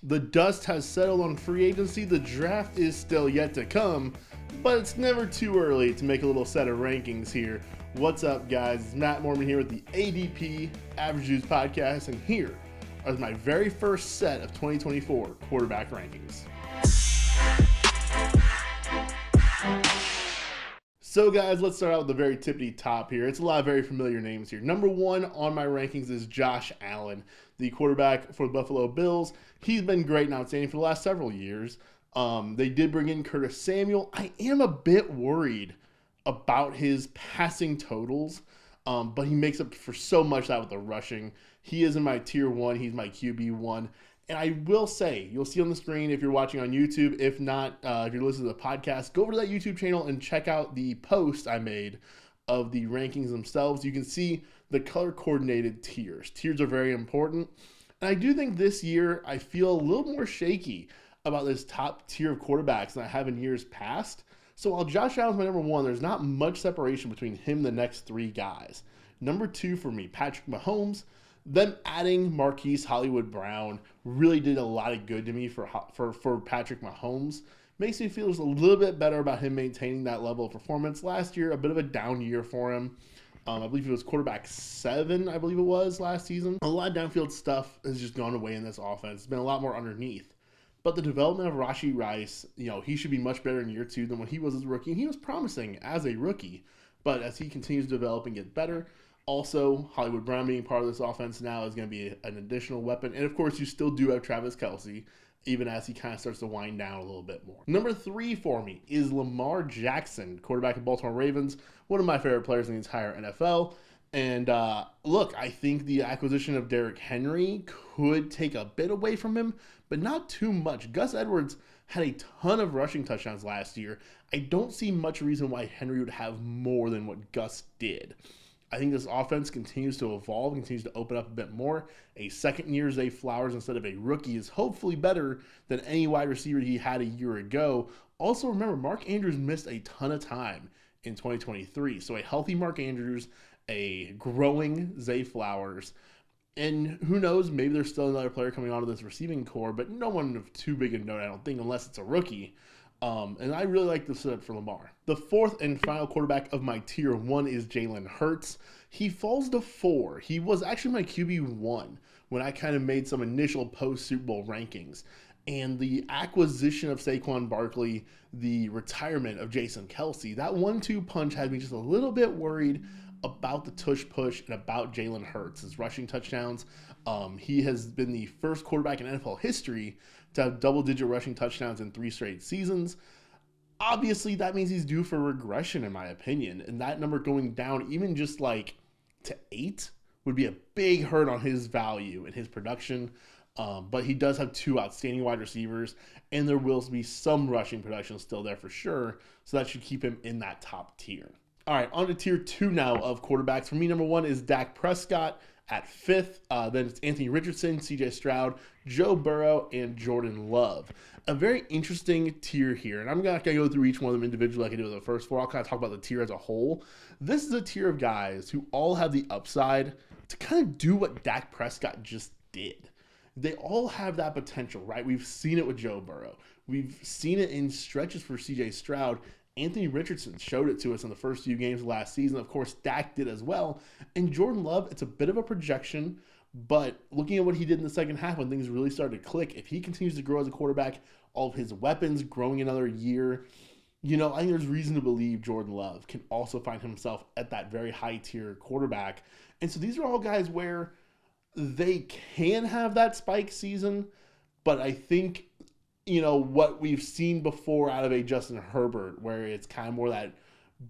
The dust has settled on free agency. The draft is still yet to come, but it's never too early to make a little set of rankings here. What's up, guys? It's Matt Mormann here with the ADP Average Juice Podcast, and here are my very first set of 2024 quarterback rankings. So guys, let's start out with the very tippity top here. It's a lot of very familiar names here. Number one on my rankings is Josh Allen, the quarterback for the Buffalo Bills. He's been great and outstanding for the last several years. They did bring in Curtis Samuel. I am a bit worried about his passing totals, but he makes up for so much of that with the rushing. He is in my tier one. He's my QB1. And I will say, you'll see on the screen if you're watching on YouTube. If not, if you're listening to the podcast, go over to that YouTube channel and check out the post I made of the rankings themselves. You can see the color-coordinated tiers. Tiers are very important. And I do think this year I feel a little more shaky about this top tier of quarterbacks than I have in years past. So while Josh Allen's my number one, there's not much separation between him and the next three guys. Number two for me, Patrick Mahomes. Them adding Marquise Hollywood Brown really did a lot of good to me for Patrick Mahomes. Makes me feel just a little bit better about him maintaining that level of performance. Last year, a bit of a down year for him. I believe he was quarterback 7, I believe it was, last season. A lot of downfield stuff has just gone away in this offense. It's been a lot more underneath. But the development of Rashee Rice, he should be much better in year 2 than when he was as a rookie. And he was promising as a rookie. But as he continues to develop and get better, also, Hollywood Brown being part of this offense now is going to be an additional weapon. And, of course, you still do have Travis Kelce, even as he kind of starts to wind down a little bit more. Number 3 for me is Lamar Jackson, quarterback of Baltimore Ravens, one of my favorite players in the entire NFL. And, look, I think the acquisition of Derrick Henry could take a bit away from him, but not too much. Gus Edwards had a ton of rushing touchdowns last year. I don't see much reason why Henry would have more than what Gus did. I think this offense continues to evolve, continues to open up a bit more. A second-year Zay Flowers instead of a rookie is hopefully better than any wide receiver he had a year ago. Also, remember, Mark Andrews missed a ton of time in 2023. So a healthy Mark Andrews, a growing Zay Flowers, and who knows, maybe there's still another player coming onto this receiving core, but no one of too big a note, I don't think, unless it's a rookie. And I really like the setup for Lamar. The fourth and final quarterback of my tier 1 is Jalen Hurts. He falls to 4. He was actually my QB1 when I kind of made some initial post-Super Bowl rankings. And the acquisition of Saquon Barkley, the retirement of Jason Kelce, that 1-2 punch had me just a little bit worried about the tush push and about Jalen Hurts, his rushing touchdowns. He has been the first quarterback in NFL history to have double-digit rushing touchdowns in 3 straight seasons. Obviously, that means he's due for regression, in my opinion. And that number going down, even just like to 8, would be a big hurt on his value and his production. But he does have 2 outstanding wide receivers, and there will be some rushing production still there for sure. So that should keep him in that top tier. All right, on to tier 2 now of quarterbacks. For me, number 1 is Dak Prescott at 5th. Then it's Anthony Richardson, CJ Stroud, Joe Burrow, and Jordan Love. A very interesting tier here, and I'm not going to go through each one of them individually like I did with the first 4. I'll kind of talk about the tier as a whole. This is a tier of guys who all have the upside to kind of do what Dak Prescott just did. They all have that potential, right? We've seen it with Joe Burrow. We've seen it in stretches for CJ Stroud. Anthony Richardson showed it to us in the first few games of last season. Of course, Dak did as well. And Jordan Love, it's a bit of a projection, but looking at what he did in the second half when things really started to click, if he continues to grow as a quarterback, all of his weapons growing another year, I think there's reason to believe Jordan Love can also find himself at that very high tier quarterback. And so these are all guys where they can have that spike season, but I think what we've seen before out of a Justin Herbert, where it's kind of more that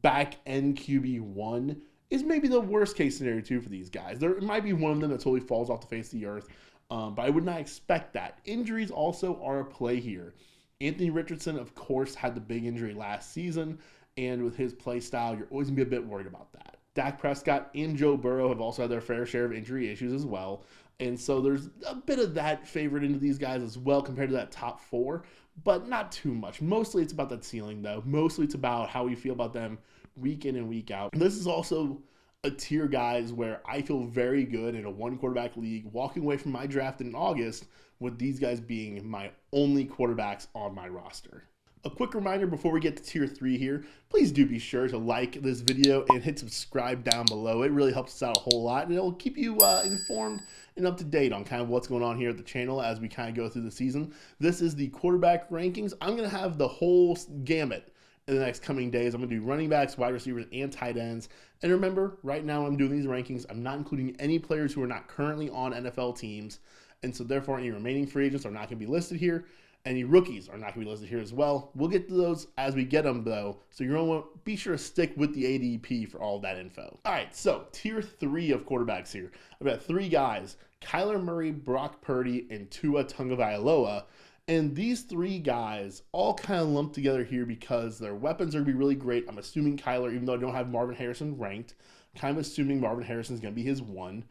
back-end QB1, is maybe the worst-case scenario, too, for these guys. There might be one of them that totally falls off the face of the earth, but I would not expect that. Injuries also are a play here. Anthony Richardson, of course, had the big injury last season, and with his play style, you're always going to be a bit worried about that. Dak Prescott and Joe Burrow have also had their fair share of injury issues as well. And so there's a bit of that favored into these guys as well compared to that top 4, but not too much. Mostly it's about that ceiling, though. Mostly it's about how we feel about them week in and week out. And this is also a tier, guys, where I feel very good in a one quarterback league, walking away from my draft in August with these guys being my only quarterbacks on my roster. A quick reminder before we get to tier 3 here, please do be sure to like this video and hit subscribe down below. It really helps us out a whole lot, and it'll keep you informed and up to date on kind of what's going on here at the channel as we kind of go through the season. This is the quarterback rankings. I'm going to have the whole gamut in the next coming days. I'm going to do running backs, wide receivers, and tight ends. And remember, right now I'm doing these rankings, I'm not including any players who are not currently on NFL teams, and so therefore any remaining free agents are not going to be listed here. Any rookies are not going to be listed here as well. We'll get to those as we get them, though, so you're going to want to be sure to stick with the ADP for all of that info. All right, so tier 3 of quarterbacks here. I've got 3 guys, Kyler Murray, Brock Purdy, and Tua Tagovailoa. And these 3 guys all kind of lumped together here because their weapons are going to be really great. I'm assuming Kyler, even though I don't have Marvin Harrison ranked, kind of assuming Marvin Harrison is going to be his 1.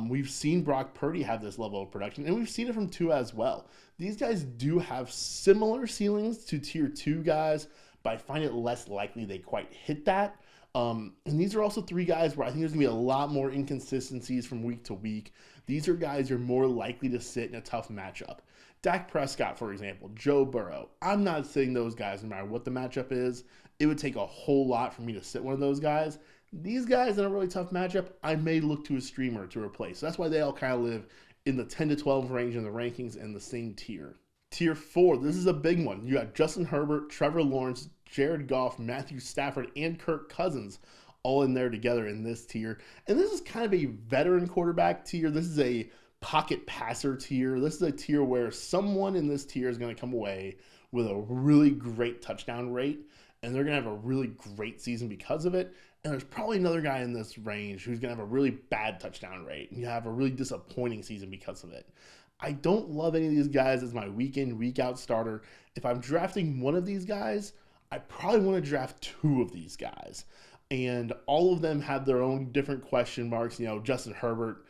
We've seen Brock Purdy have this level of production, and we've seen it from Tua as well. These guys do have similar ceilings to tier 2 guys, but I find it less likely they quite hit that. And these are also 3 guys where I think there's going to be a lot more inconsistencies from week to week. These are guys you're more likely to sit in a tough matchup. Dak Prescott, for example, Joe Burrow. I'm not sitting those guys no matter what the matchup is. It would take a whole lot for me to sit one of those guys. These guys in a really tough matchup, I may look to a streamer to replace. So that's why they all kind of live in the 10 to 12 range in the rankings in the same tier. Tier 4, this is a big one. You got Justin Herbert, Trevor Lawrence, Jared Goff, Matthew Stafford, and Kirk Cousins all in there together in this tier. And this is kind of a veteran quarterback tier. This is a pocket passer tier. This is a tier where someone in this tier is going to come away with a really great touchdown rate, and they're going to have a really great season because of it. And there's probably another guy in this range who's going to have a really bad touchdown rate, and you have a really disappointing season because of it. I don't love any of these guys as my week in, week out starter. If I'm drafting one of these guys, I probably want to draft 2 of these guys. And all of them have their own different question marks. You know, Justin Herbert,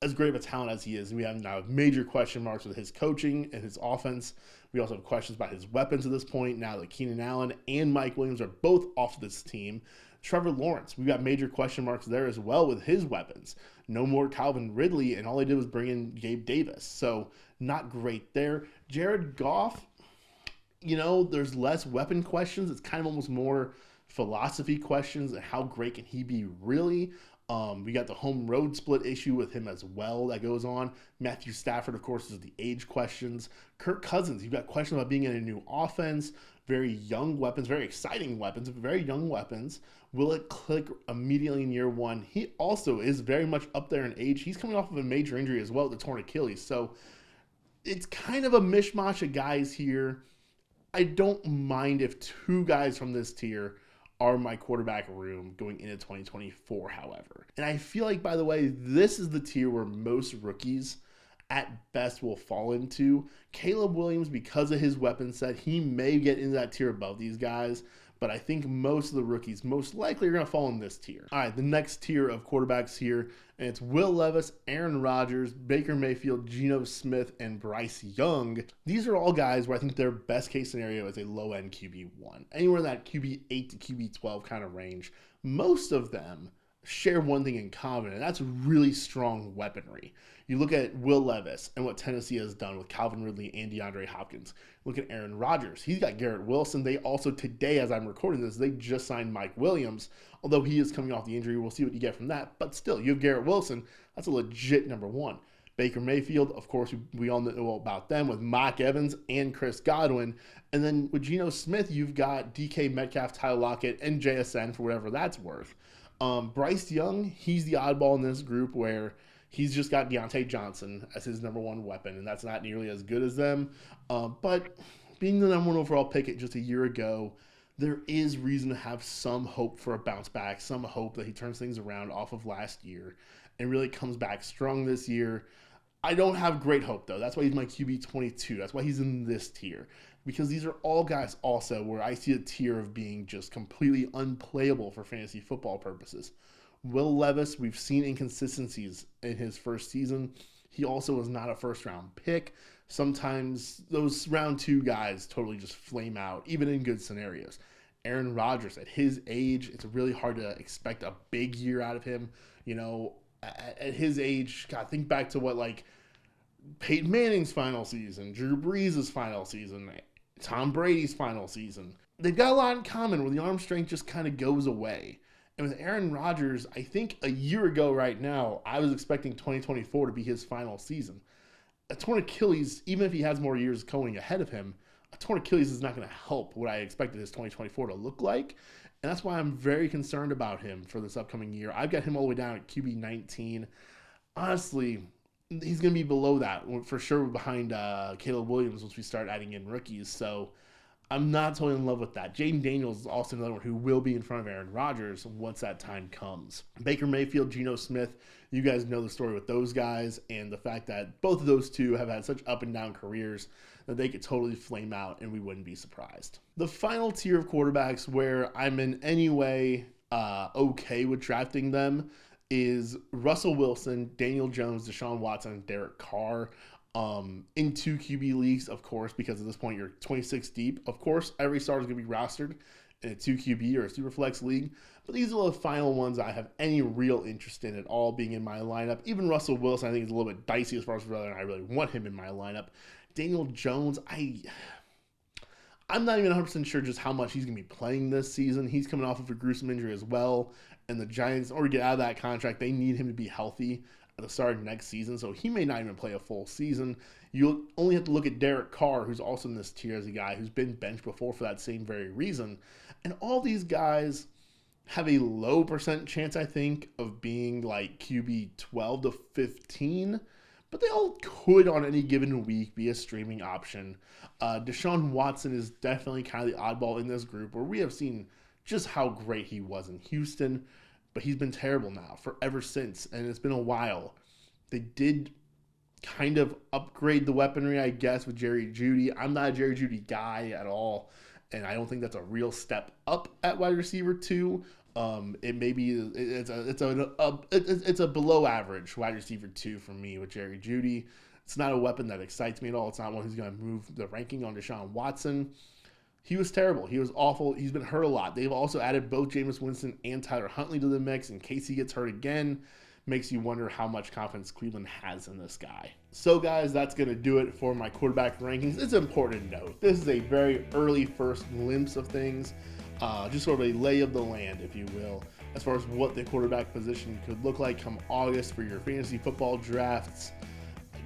as great of a talent as he is, we have now major question marks with his coaching and his offense. We also have questions about his weapons at this point, now that Keenan Allen and Mike Williams are both off this team. Trevor Lawrence, we've got major question marks there as well with his weapons. No more Calvin Ridley, and all they did was bring in Gabe Davis. So not great there. Jared Goff, you know, there's less weapon questions. It's kind of almost more philosophy questions and how great can he be really. We got the home road split issue with him as well that goes on. Matthew Stafford, of course, is the age questions. Kirk Cousins, you've got questions about being in a new offense, very young weapons, very exciting weapons, very young weapons. Will it click immediately in year 1? He also is very much up there in age. He's coming off of a major injury as well, the torn Achilles. So it's kind of a mishmash of guys here. I don't mind if 2 guys from this tier are my quarterback room going into 2024, however. And I feel like, by the way, this is the tier where most rookies at best will fall into. Caleb Williams, because of his weapon set, he may get into that tier above these guys, but I think most of the rookies most likely are going to fall in this tier. All right, the next tier of quarterbacks here, and it's Will Levis, Aaron Rodgers, Baker Mayfield, Geno Smith, and Bryce Young. These are all guys where I think their best case scenario is a low-end QB1, anywhere in that QB8 to QB12 kind of range. Most of them share one thing in common, and that's really strong weaponry. You look at Will Levis and what Tennessee has done with Calvin Ridley and DeAndre Hopkins. Look at Aaron Rodgers. He's got Garrett Wilson. They also, today as I'm recording this, they just signed Mike Williams. Although he is coming off the injury, we'll see what you get from that. But still, you have Garrett Wilson. That's a legit number 1. Baker Mayfield, of course, we all know about them with Mike Evans and Chris Godwin. And then with Geno Smith, you've got DK Metcalf, Tyler Lockett, and JSN for whatever that's worth. Bryce Young, he's the oddball in this group where he's just got Deontay Johnson as his number 1 weapon, and that's not nearly as good as them. But being the number 1 overall pick just a year ago, there is reason to have some hope for a bounce back, some hope that he turns things around off of last year and really comes back strong this year. I don't have great hope, though. That's why he's my QB 22. That's why he's in this tier. Because these are all guys also where I see a tier of being just completely unplayable for fantasy football purposes. Will Levis, we've seen inconsistencies in his first season. He also was not a first-round pick. Sometimes those round 2 guys totally just flame out, even in good scenarios. Aaron Rodgers, at his age, it's really hard to expect a big year out of him. At his age, God, think back to what like Peyton Manning's final season, Drew Brees' final season, Tom Brady's final season. They've got a lot in common where the arm strength just kind of goes away. And with Aaron Rodgers, I think a year ago right now, I was expecting 2024 to be his final season. A torn Achilles, even if he has more years going ahead of him, a torn Achilles is not going to help what I expected his 2024 to look like. And that's why I'm very concerned about him for this upcoming year. I've got him all the way down at QB 19. Honestly, he's going to be below that for sure, behind Caleb Williams once we start adding in rookies. So I'm not totally in love with that. Jaden Daniels is also another one who will be in front of Aaron Rodgers once that time comes. Baker Mayfield, Geno Smith, you guys know the story with those guys, and the fact that both of those two have had such up and down careers that they could totally flame out and we wouldn't be surprised. The final tier of quarterbacks where I'm in any way okay with drafting them is Russell Wilson, Daniel Jones, Deshaun Watson, and Derek Carr. In 2 QB leagues, of course, because at this point you're 26 deep. Of course, every starter is going to be rostered in a 2 QB or a Superflex league, but these are the final ones I have any real interest in at all being in my lineup. Even Russell Wilson, I think, is a little bit dicey as far as whether I really want him in my lineup. Daniel Jones, I'm not even 100% sure just how much he's going to be playing this season. He's coming off of a gruesome injury as well, and the Giants, in order to get out of that contract, they need him to be healthy at the start of next season, so he may not even play a full season. You'll only have to look at Derek Carr, who's also in this tier as a guy who's been benched before for that same very reason. And all these guys have a low percent chance, I think, of being like QB 12 to 15, but they all could on any given week be a streaming option. Deshaun Watson is definitely kind of the oddball in this group, where we have seen just how great he was in Houston, but he's been terrible now ever since, and it's been a while. They did kind of upgrade the weaponry, I guess, with Jerry Jeudy. I'm not a Jerry Jeudy guy at all, and I don't think that's a real step up at wide receiver 2. It may be it's a below average wide receiver 2 for me with Jerry Jeudy. It's not a weapon that excites me at all. It's not one who's going to move the ranking on Deshaun Watson. He was terrible. He was awful. He's been hurt a lot. They've also added both Jameis Winston and Tyler Huntley to the mix in case he gets hurt again. Makes you wonder how much confidence Cleveland has in this guy. So, guys, that's going to do it for my quarterback rankings. It's important to note this is a very early first glimpse of things, just sort of a lay of the land, if you will, as far as what the quarterback position could look like come August for your fantasy football drafts.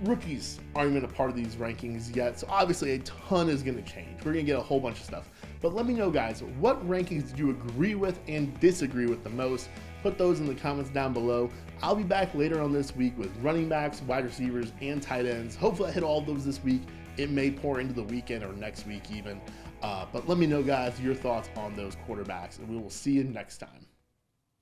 Rookies aren't even a part of these rankings yet, so obviously a ton is going to change. We're going to get a whole bunch of stuff. But let me know, guys, what rankings did you agree with and disagree with the most? Put those in the comments down below. I'll be back later on this week with running backs, wide receivers, and tight ends. Hopefully I hit all of those this week. It may pour into the weekend or next week even. But let me know, guys, your thoughts on those quarterbacks, and we will see you next time.